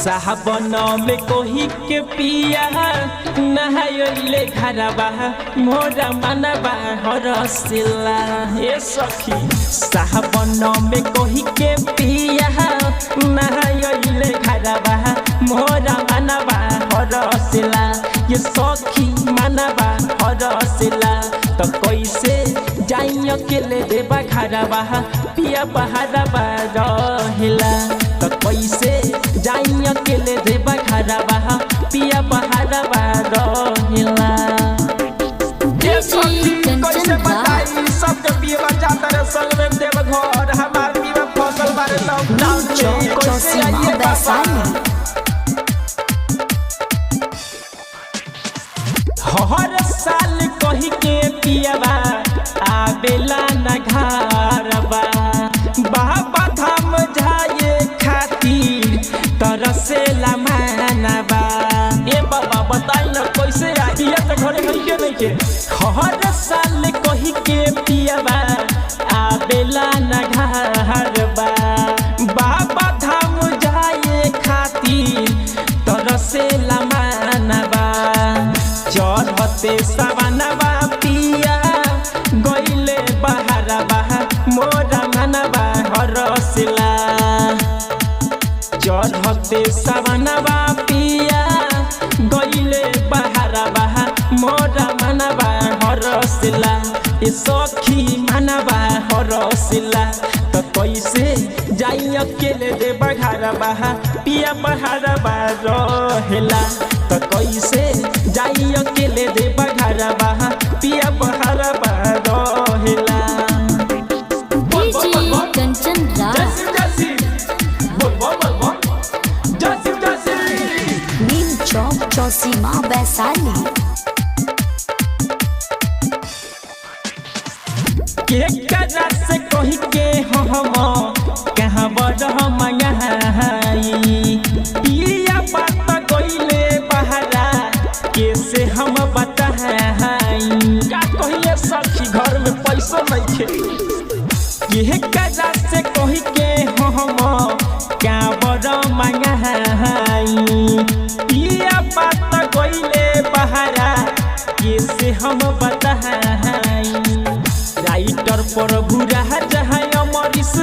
साहबन में कोही के पिया नहायले घरबा मोरा मनबा हरसिला हे सखी साहबन में कोही के पिया नहायले घरबा मोरा मनबा हरसिला ये सखी मनबा हरसिला तो कैसे जाई अकेले देबा घरबा पिया बहारबा रहेला तो कैसे जाई अकेले देबा घरबा पिया बहारबा रहेला ये सखी कैसे बताई सब के पिया जाता रे संग में देव घर हमार पिया फसल बारे लॉकडाउन में कैसे आइए बाबा हर साल कही के पियाबा आबेला न घरबा बाबा धाम जाए खातिर तरसेला मानबा ए बाबा बताई न कैसे आइए त घरे के नहीं के हर साल कही के पियाबा आबेला न घरबा बाबा धाम जाए खातिर तरसेला मानबा चढ़ते सवनवा पिया गइले बहारबा मोरा मनबा हरसिला चढ़ते सवनवा पिया गइले बहारबा मोरा मनबा हरसिला ए सखी मनबा हरसिला तो कैसे जाई अकेले देबा घरबा पिया बहारबा रहेला तो कैसे जाई अकेले देबा घरबा पिया बहारबा रहेला कंचन राज नीम चौक चौसीमा वैशाली के करा से कही के हम कहाँ बड़ मंगाई पिया बात गइले बहारा कैसे हम बताई का कहिए सखी घर में पैसा नहीं खे ये करा से कही के हम क्या बड़ मंगाई पिया बात गइले बहारा कैसे हम बताई राइटर पर भूरा जहाँ अमरिस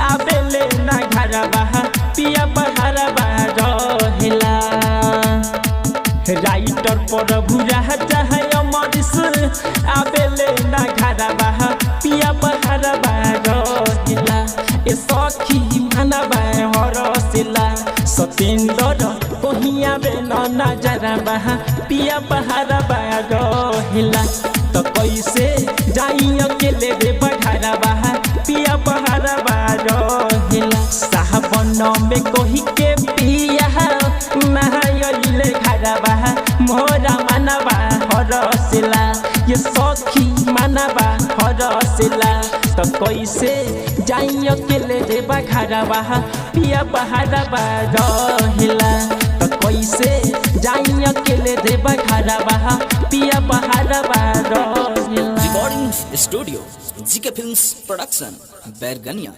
आबेले ना घरबा पिया बहारबा रहेला राइटर पर भूरा जहाँ अमरिस आबेले ना घरबा पिया बहारबा रहेला ए सखी मनबा हरसिला सतेंद्र कहिया बे नजरबा पिया बहारबा रहेला तो कैसे जाई अकेले देबा घरबा पिया बहारबा रहेला साहबन में कही के पिया नहायले घरबा मोरा मनबा हरसिला ये सखी मनबा हरसिला तो कैसे जाई अकेले देबा घरबा पिया बहारबा रहेला तो कैसे जाई अकेले देबा घरबा पिया बहारबा रहेला recording studio GK films production Bairgania.